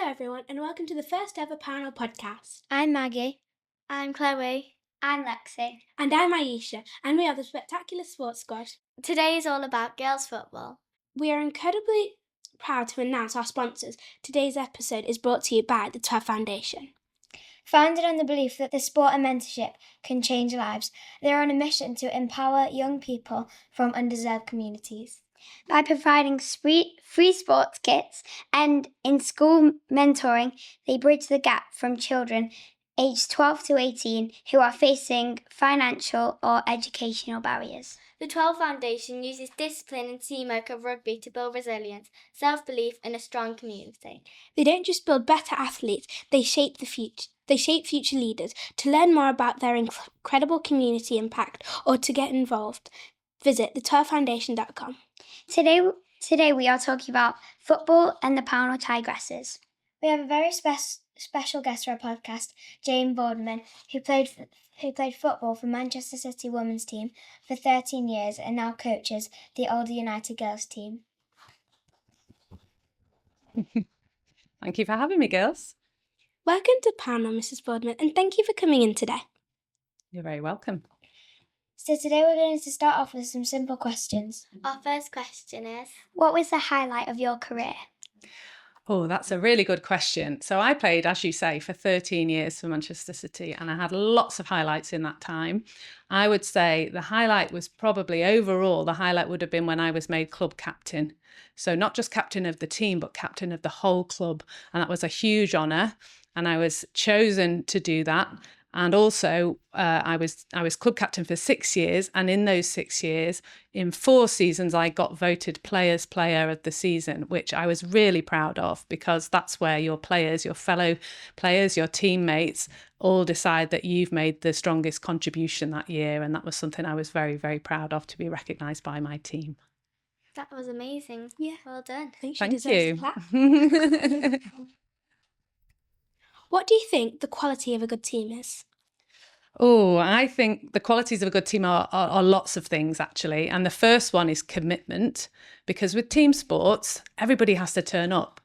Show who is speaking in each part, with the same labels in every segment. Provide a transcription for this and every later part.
Speaker 1: everyone, and welcome to the first ever Pownall Podcast.
Speaker 2: I'm Maggie.
Speaker 3: I'm Chloe.
Speaker 4: I'm Lexi.
Speaker 1: And I'm Aisha, and we are the Spectacular Sports Squad.
Speaker 3: Today is all about girls' football.
Speaker 1: We are incredibly proud to announce our sponsors. Today's episode is brought to you by the 12 Foundation.
Speaker 2: Founded on the belief that the sport and mentorship can change lives, they are on a mission to empower young people from undeserved communities.
Speaker 4: By providing free sports kits and in-school mentoring, they bridge the gap from children aged 12 to 18 who are facing financial or educational barriers.
Speaker 3: The 12 Foundation uses discipline and teamwork of rugby to build resilience, self-belief and a strong community.
Speaker 1: They don't just build better athletes, they shape the future. They shape future leaders. To learn more about their incredible community impact or to get involved, visit the12foundation.com.
Speaker 4: Today we are talking about football and the Pownall Tigresses.
Speaker 2: We have a very special guest for our podcast, Jane Boardman, who played football for Manchester City women's team for 13 years and now coaches the Older United girls team.
Speaker 5: Thank you for having me, girls.
Speaker 1: Welcome to Pownall, Mrs. Boardman, and thank you for coming in today.
Speaker 5: You're very welcome.
Speaker 2: So today we're going to start off with some simple questions.
Speaker 3: Our first question is,
Speaker 4: what was the highlight of your career?
Speaker 5: Oh, that's a really good question. So I played, as you say, for 13 years for Manchester City, and I had lots of highlights in that time. I would say the highlight was probably overall, the highlight would have been when I was made club captain. So not just captain of the team, but captain of the whole club. And that was a huge honour. And I was chosen to do that. And also, I was club captain for 6 years. And in those 6 years, in 4 seasons, I got voted Players' Player of the Season, which I was really proud of, because that's where your players, your fellow players, your teammates all decide that you've made the strongest contribution that year. And that was something I was very, very proud of, to be recognised by my team.
Speaker 3: that was amazing.
Speaker 1: Yeah.
Speaker 3: Well done.
Speaker 1: I think she
Speaker 5: Thank
Speaker 1: deserves
Speaker 5: you.
Speaker 1: a clap. What do you think the quality of a good team is?
Speaker 5: Oh, I think the qualities of a good team are lots of things, actually. And the first one is commitment, because with team sports, everybody has to turn up.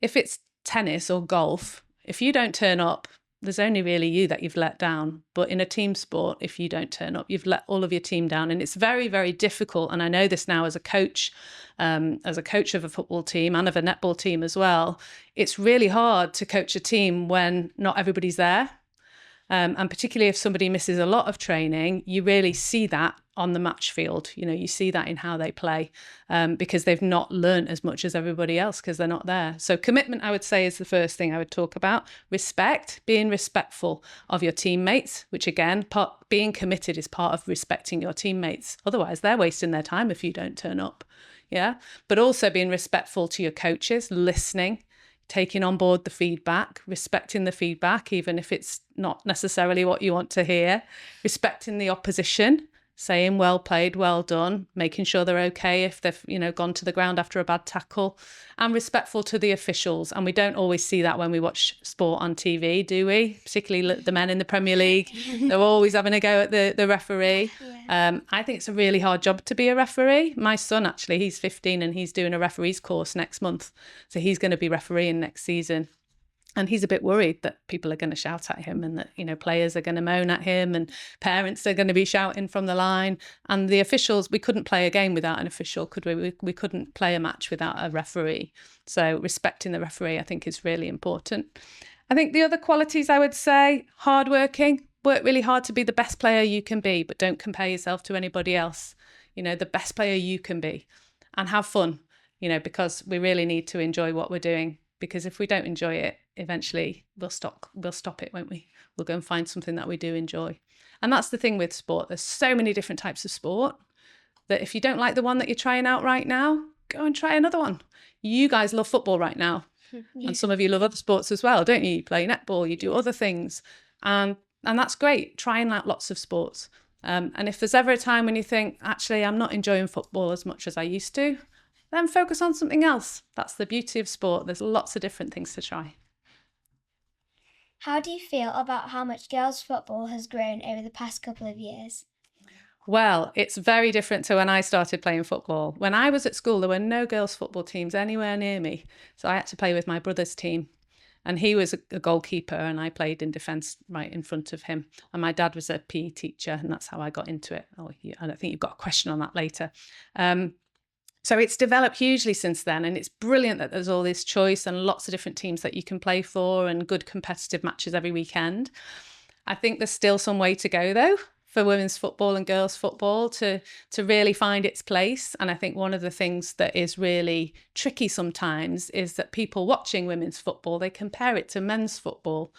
Speaker 5: If it's tennis or golf, if you don't turn up, there's only really you that you've let down. But in a team sport, if you don't turn up, you've let all of your team down. And it's very, very difficult. And I know this now as a coach of a football team and of a netball team as well. It's really hard to coach a team when not everybody's there. And particularly if somebody misses a lot of training, you really see that on the match field. You know, you see that in how they play, because they've not learnt as much as everybody else because they're not there. So commitment, I would say, is the first thing I would talk about. Respect, being respectful of your teammates, which again, being committed is part of respecting your teammates. Otherwise, they're wasting their time if you don't turn up. Yeah. But also being respectful to your coaches, listening, taking on board the feedback, respecting the feedback, even if it's not necessarily what you want to hear, respecting the opposition, saying well played, well done, making sure they're okay if they've, gone to the ground after a bad tackle, and respectful to the officials. And we don't always see that when we watch sport on TV, do we? Particularly the men in the Premier League. They're always having a go at the referee. Yeah. I think it's a really hard job to be a referee. My son, actually, he's 15 and he's doing a referee's course next month. So he's going to be refereeing next season. And he's a bit worried that people are going to shout at him and that, players are going to moan at him and parents are going to be shouting from the line. And the officials, we couldn't play a game without an official, could we? We couldn't play a match without a referee. So respecting the referee, I think, is really important. I think the other qualities I would say, hardworking, work really hard to be the best player you can be, but don't compare yourself to anybody else. The best player you can be, and have fun, because we really need to enjoy what we're doing. Because if we don't enjoy it, eventually we'll stop it, won't we? We'll go and find something that we do enjoy. And that's the thing with sport. There's so many different types of sport that if you don't like the one that you're trying out right now, go and try another one. You guys love football right now. Yeah. And some of you love other sports as well, don't you? You play netball, you do other things. And that's great, trying out lots of sports. And if there's ever a time when you think, actually, I'm not enjoying football as much as I used to, then focus on something else. That's the beauty of sport. There's lots of different things to try.
Speaker 2: How do you feel about how much girls' football has grown over the past couple of years?
Speaker 5: Well, it's very different to when I started playing football. When I was at school, there were no girls' football teams anywhere near me. So I had to play with my brother's team. And he was a goalkeeper and I played in defence right in front of him. And my dad was a PE teacher and that's how I got into it. I don't think you've got a question on that later. So it's developed hugely since then, and it's brilliant that there's all this choice and lots of different teams that you can play for and good competitive matches every weekend. I think there's still some way to go, though, for women's football and girls' football to really find its place. And I think one of the things that is really tricky sometimes is that people watching women's football, they compare it to men's football.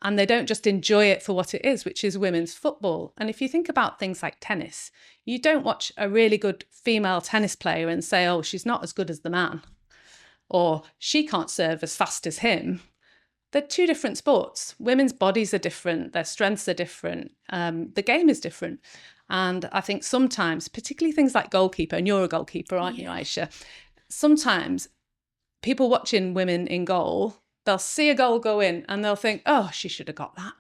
Speaker 5: And they don't just enjoy it for what it is, which is women's football. And if you think about things like tennis, you don't watch a really good female tennis player and say, oh, she's not as good as the man, or she can't serve as fast as him. They're two different sports. Women's bodies are different. Their strengths are different. The game is different. And I think sometimes, particularly things like goalkeeper, and you're a goalkeeper, aren't you, Aisha? Sometimes people watching women in goal, they'll see a goal go in and they'll think, oh, she should have got that.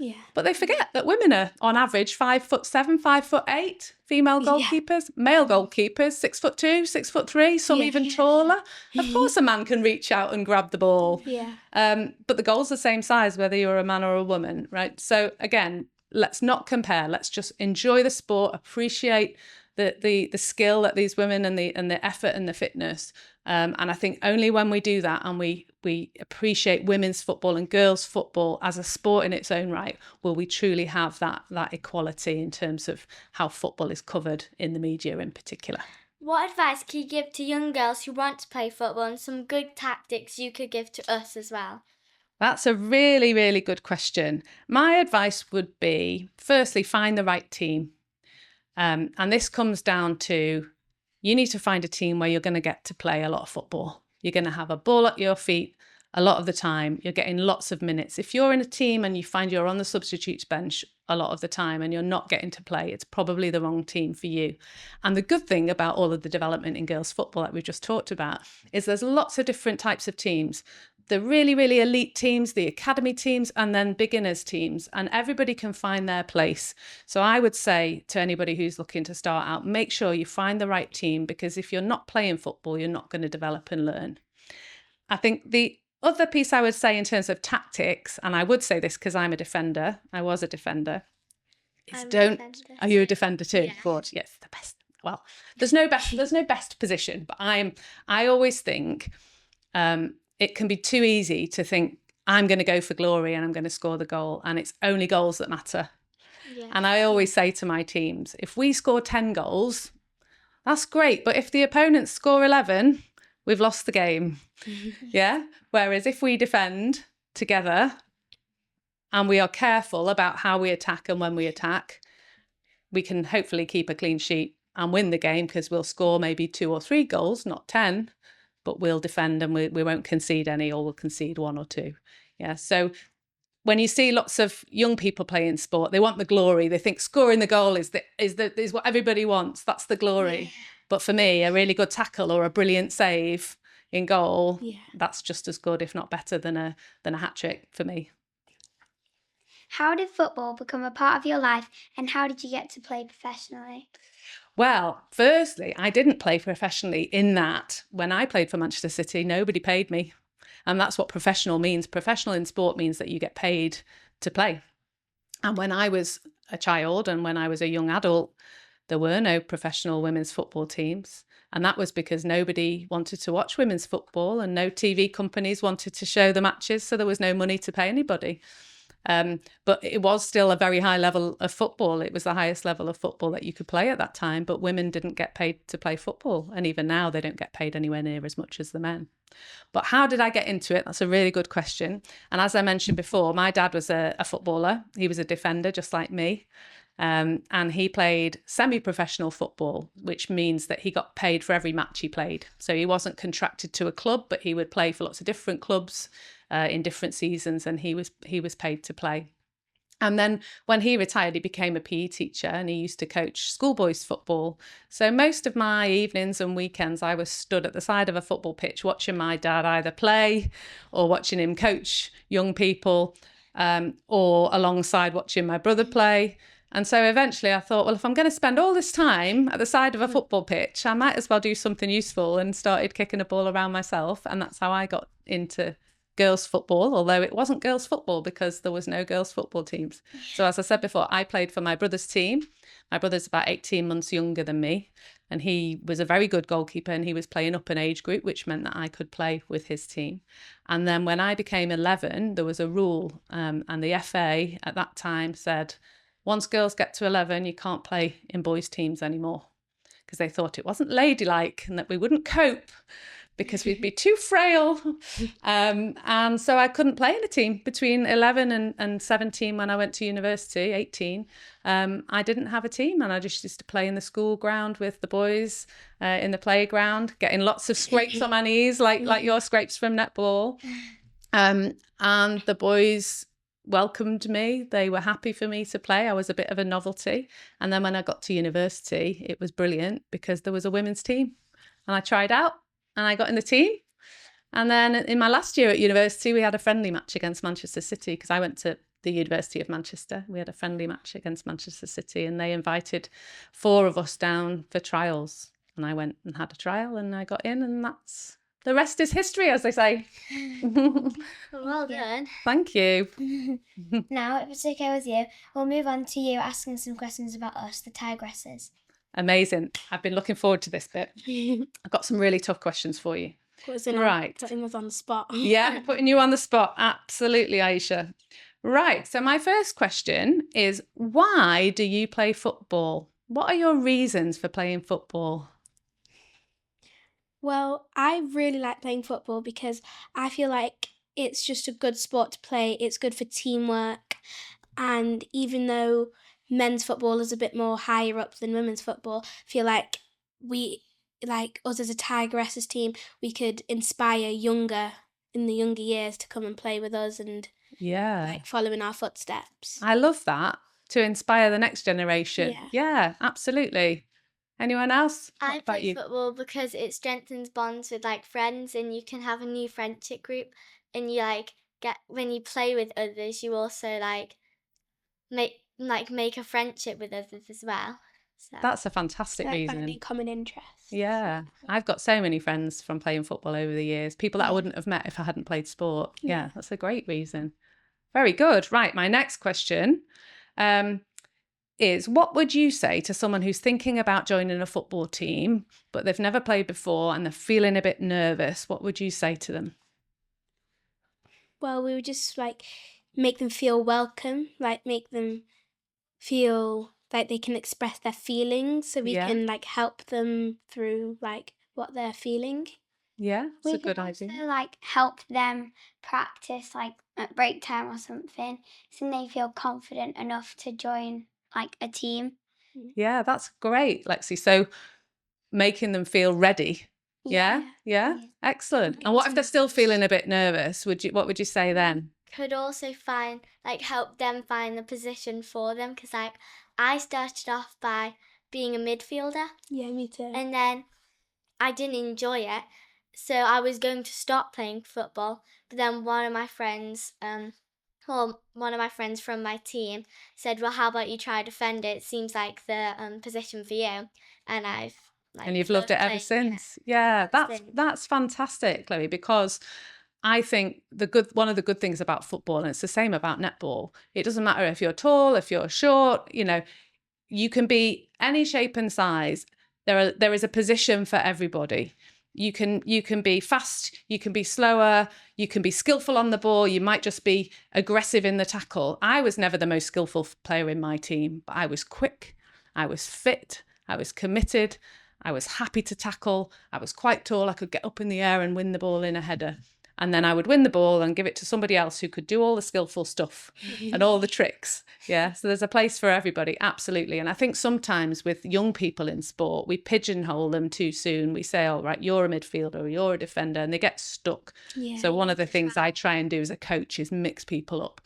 Speaker 1: Yeah.
Speaker 5: But they forget that women are on average 5'7", 5'8", female goalkeepers, male goalkeepers, 6'2", 6'3", some even taller. Of course a man can reach out and grab the ball.
Speaker 1: Yeah.
Speaker 5: But the goal's the same size, whether you're a man or a woman, right? So again, let's not compare. Let's just enjoy the sport, appreciate the skill that these women and the effort and the fitness. And I think only when we do that and we appreciate women's football and girls' football as a sport in its own right, will we truly have that equality in terms of how football is covered in the media in particular.
Speaker 3: What advice can you give to young girls who want to play football, and some good tactics you could give to us as well?
Speaker 5: That's a really, really good question. My advice would be, firstly, find the right team. And this comes down to, you need to find a team where you're going to get to play a lot of football. You're going to have a ball at your feet a lot of the time. You're getting lots of minutes. If you're in a team and you find you're on the substitutes bench a lot of the time and you're not getting to play, it's probably the wrong team for you. And the good thing about all of the development in girls' football that we've just talked about is there's lots of different types of teams. The really, really elite teams, the academy teams, and then beginners teams, and everybody can find their place. So I would say to anybody who's looking to start out, make sure you find the right team, because if you're not playing football, you're not going to develop and learn. I think the other piece I would say in terms of tactics, and I would say this because I'm a defender, I was a defender, is Are you a defender too?
Speaker 3: Yeah.
Speaker 5: Good, yes, the best. Well, there's no best position, but I always think it can be too easy to think I'm going to go for glory and I'm going to score the goal, and it's only goals that matter.
Speaker 3: Yeah.
Speaker 5: And I always say to my teams, if we score 10 goals, that's great. But if the opponents score 11, we've lost the game. Yeah. Whereas if we defend together and we are careful about how we attack and when we attack, we can hopefully keep a clean sheet and win the game, because we'll score maybe 2 or 3 goals, not 10. But we'll defend and we won't concede any, or we'll concede 1 or 2. Yeah. So when you see lots of young people playing sport, they want the glory. They think scoring the goal is what everybody wants. That's the glory. Yeah. But for me, a really good tackle or a brilliant save in goal, that's just as good, if not better, than a hat trick for me.
Speaker 4: How did football become a part of your life, and how did you get to play professionally?
Speaker 5: Well, firstly, I didn't play professionally in that when I played for Manchester City, nobody paid me. And that's what professional means. Professional in sport means that you get paid to play. And when I was a child and when I was a young adult, there were no professional women's football teams. And that was because nobody wanted to watch women's football and no TV companies wanted to show the matches. So there was no money to pay anybody. But it was still a very high level of football. It was the highest level of football that you could play at that time, but women didn't get paid to play football. And even now they don't get paid anywhere near as much as the men. But how did I get into it? That's a really good question. And as I mentioned before, my dad was a footballer. He was a defender, just like me. And he played semi-professional football, which means that he got paid for every match he played. So he wasn't contracted to a club, but he would play for lots of different clubs in different seasons, and he was paid to play. And then when he retired, he became a PE teacher, and he used to coach schoolboys football. So most of my evenings and weekends, I was stood at the side of a football pitch watching my dad either play or watching him coach young people, or alongside watching my brother play. And so eventually I thought, well, if I'm going to spend all this time at the side of a football pitch, I might as well do something useful, and started kicking a ball around myself. And that's how I got into girls football, although it wasn't girls football because there was no girls football teams. So as I said before, I played for my brother's team. My brother's about 18 months younger than me, and he was a very good goalkeeper, and he was playing up an age group, which meant that I could play with his team. And then when I became 11, there was a rule, and the FA at that time said, once girls get to 11, you can't play in boys' teams anymore, because they thought it wasn't ladylike and that we wouldn't cope because we'd be too frail. And so I couldn't play in a team between 11 and 17 when I went to university, 18. I didn't have a team, and I just used to play in the school ground with the boys in the playground, getting lots of scrapes on my knees, like your scrapes from netball. And the boys welcomed me. They were happy for me to play. I was a bit of a novelty. And then when I got to university, it was brilliant because there was a women's team, and I tried out and I got in the team. And then in my last year at university, we had a friendly match against Manchester City, because I went to the University of Manchester. We had a friendly match against Manchester City, and they invited 4 of us down for trials. And I went and had a trial, and I got in, and that's the rest is history, as they say.
Speaker 3: Well done.
Speaker 5: Thank you.
Speaker 2: Now, if it's okay with you, we'll move on to you asking some questions about us, the Tigresses.
Speaker 5: Amazing. I've been looking forward to this bit. I've got some really tough questions for you. Right.
Speaker 1: Putting us on the spot.
Speaker 5: Yeah, putting you on the spot. Absolutely, Aisha. Right. So my first question is, why do you play football? What are your reasons for playing football?
Speaker 1: Well, I really like playing football because I feel like it's just a good sport to play. It's good for teamwork. And even though men's football is a bit more higher up than women's football, I feel like us as a Tigresses team, we could inspire in the younger years to come and play with us and follow in our footsteps.
Speaker 5: I love that, to inspire the next generation. Yeah, absolutely. Anyone else?
Speaker 3: I play football because it strengthens bonds with friends, and you can have a new friendship group, and you when you play with others, you also make a friendship with others as well. So
Speaker 5: that's a fantastic reason.
Speaker 1: Finding common interests.
Speaker 5: Yeah, I've got so many friends from playing football over the years, people that I wouldn't have met if I hadn't played sport. Yeah, that's a great reason. Very good. Right, my next question is, what would you say to someone who's thinking about joining a football team, but they've never played before and they're feeling a bit nervous? What would you say to them?
Speaker 1: Well, we would just make them feel welcome, make them feel like they can express their feelings, so we can help them through what they're feeling.
Speaker 5: Yeah, it's a good
Speaker 4: idea.
Speaker 5: idea.
Speaker 4: Also help them practice at break time or something, so they feel confident enough to join a team.
Speaker 5: Yeah, that's great, Lexi. So making them feel ready. Yeah. Excellent. And what if they're still feeling a bit nervous? What would you say then?
Speaker 3: Could also help them find the position for them, because I started off by being a midfielder.
Speaker 1: Yeah, me too.
Speaker 3: And then I didn't enjoy it, so I was going to stop playing football. But then one of my friends from my team said, well, how about you try defender? It seems like the position for you. And I've
Speaker 5: and you've loved it ever since. Yeah, that's fantastic, Chloe, because I think one of the good things about football, and it's the same about netball, it doesn't matter if you're tall, if you're short, you can be any shape and size. There is a position for everybody. You can be fast, you can be slower, you can be skillful on the ball, you might just be aggressive in the tackle. I was never the most skillful player in my team, but I was quick, I was fit, I was committed, I was happy to tackle, I was quite tall, I could get up in the air and win the ball in a header. And then I would win the ball and give it to somebody else who could do all the skillful stuff and all the tricks. Yeah, so there's a place for everybody, absolutely. And I think sometimes with young people in sport, we pigeonhole them too soon. We say, oh, right, you're a midfielder, you're a defender, and they get stuck. Yeah. So one of the things I try and do as a coach is mix people up,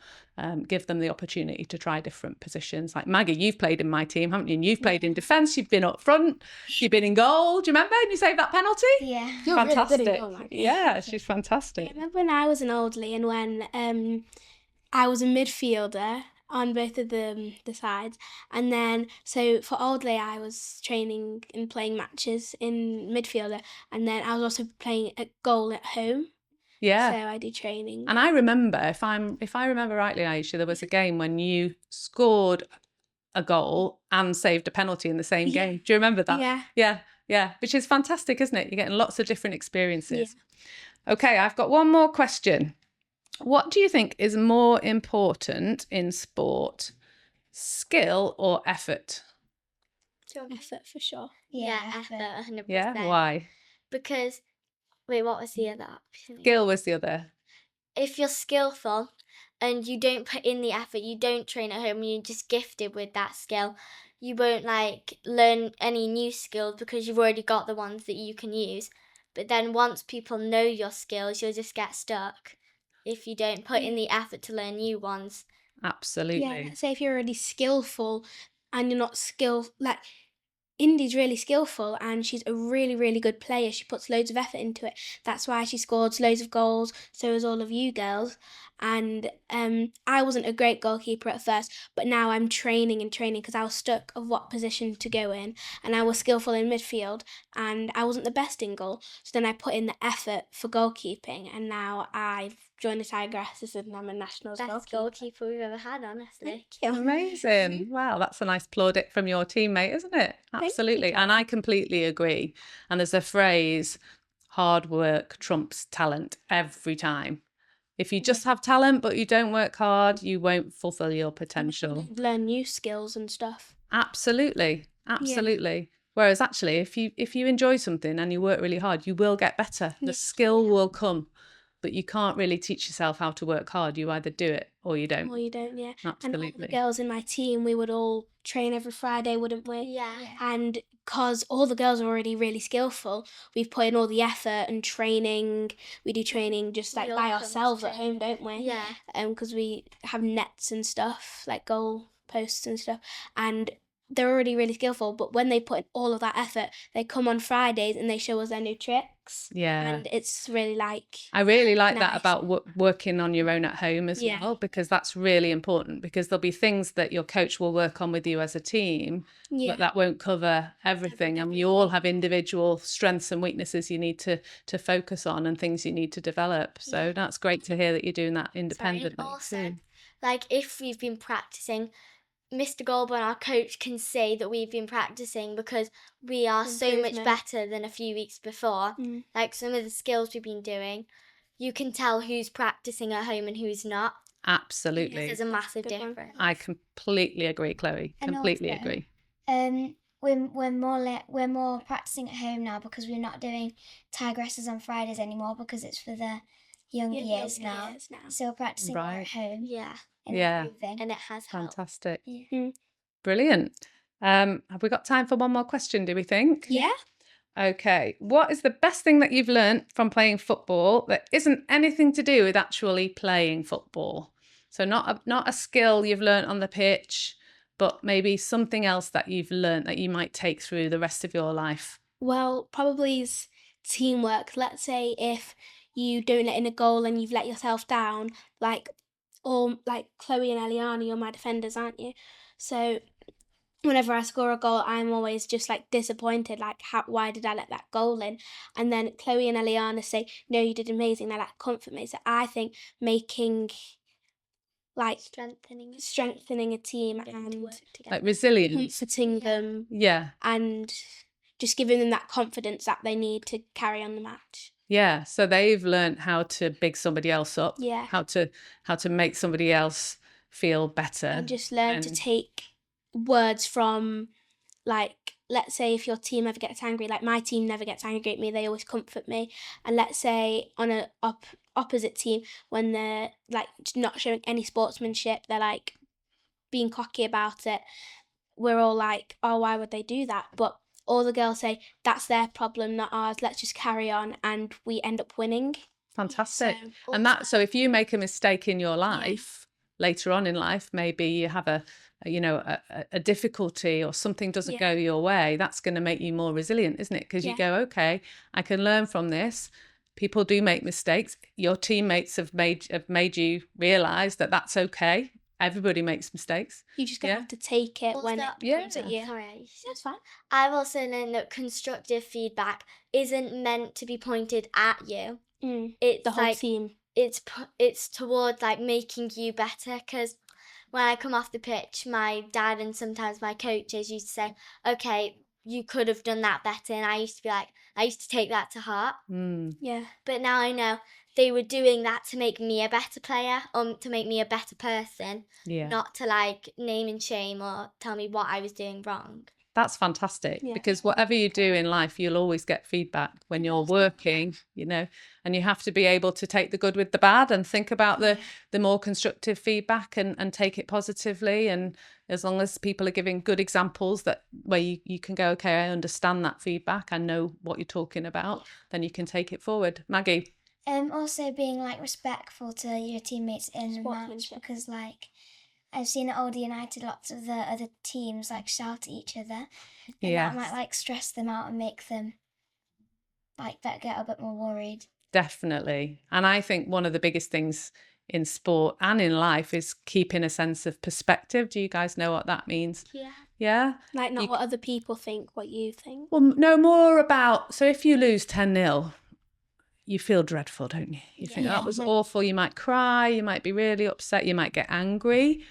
Speaker 5: give them the opportunity to try different positions. Like Maggie, you've played in my team, haven't you? And you've played in defence, you've been up front, you've been in goal. Do you remember? And you saved that penalty?
Speaker 2: Yeah.
Speaker 1: You're
Speaker 5: fantastic.
Speaker 1: Really good in goal,
Speaker 5: yeah, she's fantastic.
Speaker 1: I remember when I was an Oldley and when I was a midfielder on both of the sides, and then so for Oldley I was training and playing matches in midfielder, and then I was also playing at goal at home.
Speaker 5: Yeah.
Speaker 1: So I do training.
Speaker 5: And I remember, if I remember rightly, Aisha, there was a game when you scored a goal and saved a penalty in the same game. Do you remember that? Yeah. Which is fantastic, isn't it? You're getting lots of different experiences. Okay, I've got one more question. What do you think is more important in sport, skill or effort?
Speaker 1: Effort for sure.
Speaker 3: Yeah, effort, 100%.
Speaker 5: Yeah, why?
Speaker 3: Because, wait, what was the other option?
Speaker 5: Skill was the other.
Speaker 3: If you're skillful and you don't put in the effort, you don't train at home, you're just gifted with that skill, you won't like learn any new skills because you've already got the ones that you can use. But then once people know your skills, you'll just get stuck if you don't put in the effort to learn new ones.
Speaker 5: Absolutely.
Speaker 1: Yeah, let's say if you're already skillful and you're not like Indy's really skillful and she's a really, really good player. She puts loads of effort into it. That's why she scored loads of goals. So as all of you girls. And I wasn't a great goalkeeper at first, but now I'm training because I was stuck of what position to go in. And I was skillful in midfield and I wasn't the best in goal. So then I put in the effort for goalkeeping and now I've joined the Tigresses and I'm a nationals
Speaker 3: Best goalkeeper we've ever had, honestly.
Speaker 1: Thank you.
Speaker 5: Amazing. Wow, that's a nice plaudit from your teammate, isn't it? Absolutely. And I completely agree. And there's a phrase, hard work trumps talent every time. If you just have talent but you don't work hard, you won't fulfill your potential.
Speaker 1: Learn new skills and stuff.
Speaker 5: Absolutely. Whereas actually, if you enjoy something and you work really hard, you will get better. The skill will come. But you can't really teach yourself how to work hard. You either do it or you don't.
Speaker 1: Yeah.
Speaker 5: Absolutely.
Speaker 1: And all the girls in my team, we would all train every Friday, wouldn't we?
Speaker 3: Yeah.
Speaker 1: And because all the girls are already really skillful, we've put in all the effort and training. We do training just like by ourselves at home, don't we?
Speaker 3: Yeah.
Speaker 1: Because we have nets and stuff, like goal posts and stuff. And they're already really skillful, but when they put in all of that effort, they come on Fridays and they show us their new tricks.
Speaker 5: Yeah.
Speaker 1: And it's really
Speaker 5: I really like
Speaker 1: nice.
Speaker 5: that about working on your own at home as well, because that's really important, because there'll be things that your coach will work on with you as a team, but that won't cover everything. And you all have individual strengths and weaknesses you need to focus on and things you need to develop. So that's great to hear that you're doing that independently.
Speaker 3: And also, like if we've been practicing, Mr. Goldburn, our coach, can say that we've been practicing because we are so much better than a few weeks before. Like some of the skills we've been doing, you can tell who's practicing at home and who's not.
Speaker 5: Absolutely.
Speaker 3: There's a massive difference.
Speaker 5: I completely agree, Chloe. Completely agree.
Speaker 2: We're more practicing at home now because we're not doing Tigresses on Fridays anymore because it's for the younger years now. So we're practicing more at home.
Speaker 3: Yeah.
Speaker 2: And
Speaker 3: it has helped.
Speaker 5: Fantastic. Brilliant. Have we got time for one more question, do we think?
Speaker 1: Yeah.
Speaker 5: Okay. What is the best thing that you've learnt from playing football that isn't anything to do with actually playing football? So not a skill you've learnt on the pitch, but maybe something else that you've learnt that you might take through the rest of your life.
Speaker 1: Well, probably is teamwork. Let's say if you don't let in a goal and you've let yourself down, like Chloe and Eliana, you're my defenders, aren't you? So whenever I score a goal, I'm always just like disappointed, like why did I let that goal in? And then Chloe and Eliana say, no, you did amazing. They like comfort me. So I think making like strengthening a team and
Speaker 5: like resilience,
Speaker 1: comforting them, and just giving them that confidence that they need to carry on the match.
Speaker 5: Yeah, so they've learned how to big somebody else up, how to make somebody else feel better,
Speaker 1: and just learn to take words from, like, let's say if your team ever gets angry, like my team never gets angry at me, they always comfort me. And let's say on a opposite team, when they're like not showing any sportsmanship, they're like being cocky about it, we're all like, oh, why would they do that? But all the girls say, that's their problem, not ours. Let's just carry on, and we end up winning.
Speaker 5: Fantastic. So if you make a mistake in your life, later on in life, maybe you have a difficulty or something doesn't go your way, that's going to make you more resilient, isn't it? Because you go, okay, I can learn from this. People do make mistakes. Your teammates have made you realise that that's okay. Everybody makes mistakes.
Speaker 1: You just have to take it
Speaker 3: also,
Speaker 1: when it comes at you.
Speaker 3: Sorry,
Speaker 1: that's fine.
Speaker 3: I've also learned that constructive feedback isn't meant to be pointed at you. It's
Speaker 1: The whole
Speaker 3: like
Speaker 1: team.
Speaker 3: it's towards like making you better, because when I come off the pitch, my dad and sometimes my coaches used to say, okay, you could have done that better, and I used to be like, I used to take that to heart.
Speaker 1: Yeah.
Speaker 3: But now I know they were doing that to make me a better player, or to make me a better person,
Speaker 5: Yeah.
Speaker 3: not to like name and shame or tell me what I was doing wrong.
Speaker 5: That's fantastic,
Speaker 1: Yeah.
Speaker 5: because whatever you do in life, you'll always get feedback when you're working, and you have to be able to take the good with the bad and think about the more constructive feedback and take it positively. And as long as people are giving good examples where you can go, okay, I understand that feedback, I know what you're talking about, then you can take it forward. Maggie?
Speaker 2: Also being like respectful to your teammates in the match,
Speaker 1: Sportsmanship.
Speaker 2: because like I've seen at Oldie United lots of the other teams like shout at each other, and that might like stress them out and make them like get a bit more worried.
Speaker 5: Definitely. And I think one of the biggest things in sport and in life is keeping a sense of perspective. Do you guys know what that means? Yeah?
Speaker 1: Like not what other people think, what you think.
Speaker 5: Well, no, more about, so if you lose 10-0, you feel dreadful, don't you? You think that was awful. You might cry, you might be really upset, you might get angry.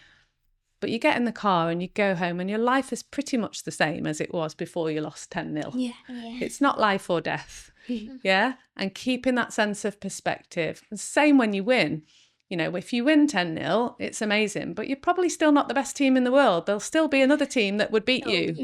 Speaker 5: But you get in the car and you go home and your life is pretty much the same as it was before you lost 10-0.
Speaker 1: Yeah.
Speaker 5: It's not life or death. Yeah. And keeping that sense of perspective. The same when you win. If you win 10-0, it's amazing, but you're probably still not the best team in the world. There'll still be another team that would beat you,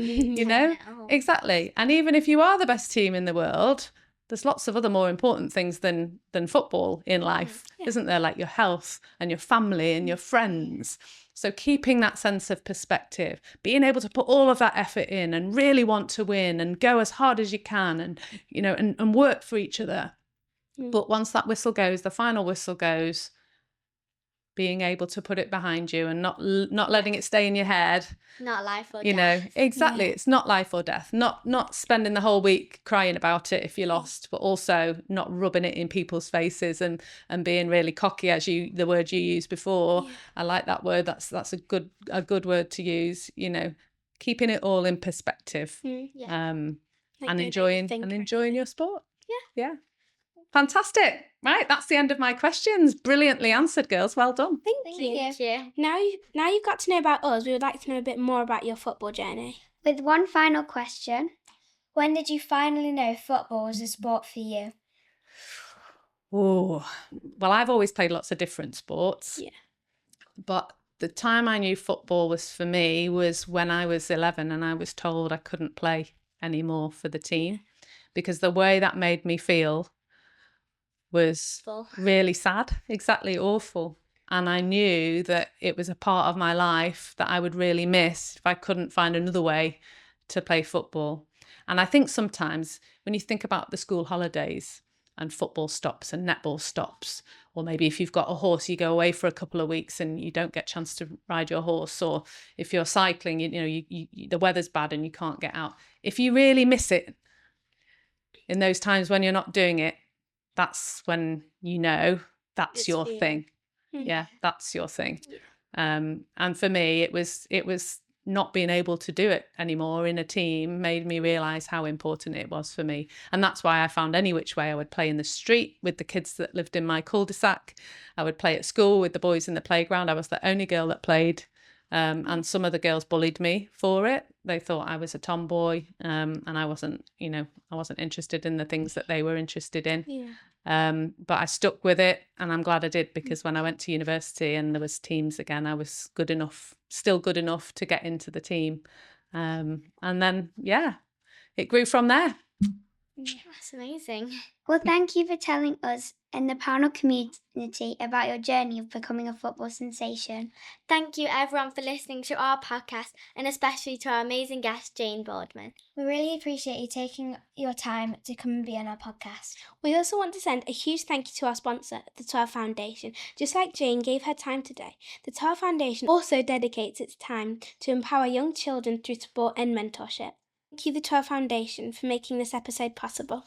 Speaker 5: Exactly. And even if you are the best team in the world, there's lots of other more important things than football in life, isn't there? Like your health and your family and your friends. So keeping that sense of perspective, being able to put all of that effort in and really want to win and go as hard as you can and, and work for each other. But once that whistle goes, the final whistle goes, being able to put it behind you and not letting it stay in your head.
Speaker 3: Not life or death.
Speaker 5: Exactly. It's not life or death. Not spending the whole week crying about it if you lost, but also not rubbing it in people's faces and being really cocky, as the word you used before. I like that word. That's a good word to use. Keeping it all in perspective. And enjoying your sport. Yeah. Fantastic. Right, that's the end of my questions. Brilliantly answered, girls. Well done.
Speaker 1: Thank you. Now you've got to know about us. We would like to know a bit more about your football journey.
Speaker 4: With one final question.
Speaker 2: When did you finally know football was a sport for you?
Speaker 5: Oh, well, I've always played lots of different sports.
Speaker 1: Yeah.
Speaker 5: But the time I knew football was for me was when I was 11 and I was told I couldn't play anymore for the team, because the way that made me feel was really sad, exactly, awful. And I knew that it was a part of my life that I would really miss if I couldn't find another way to play football. And I think sometimes when you think about the school holidays and football stops and netball stops, or maybe if you've got a horse, you go away for a couple of weeks and you don't get a chance to ride your horse, or if you're cycling, the weather's bad and you can't get out. If you really miss it in those times when you're not doing it, that's when that's your thing. Yeah, that's your thing. And for me, it was not being able to do it anymore in a team made me realise how important it was for me. And that's why I found any which way I would play in the street with the kids that lived in my cul-de-sac. I would play at school with the boys in the playground. I was the only girl that played. And some of the girls bullied me for it. They thought I was a tomboy, and I wasn't interested in the things that they were interested in. But I stuck with it, and I'm glad I did, because when I went to university and there was teams again, I was still good enough to get into the team. And then, it grew from there.
Speaker 3: That's amazing.
Speaker 4: Well, thank you for telling us and the Pownall community about your journey of becoming a football sensation.
Speaker 3: Thank you everyone for listening to our podcast, and especially to our amazing guest, Jane Boardman.
Speaker 2: We really appreciate you taking your time to come and be on our podcast.
Speaker 1: We also want to send a huge thank you to our sponsor, the 12 Foundation. Just like Jane gave her time today, the 12 Foundation also dedicates its time to empower young children through sport and mentorship. Thank you, the 12 Foundation, for making this episode possible.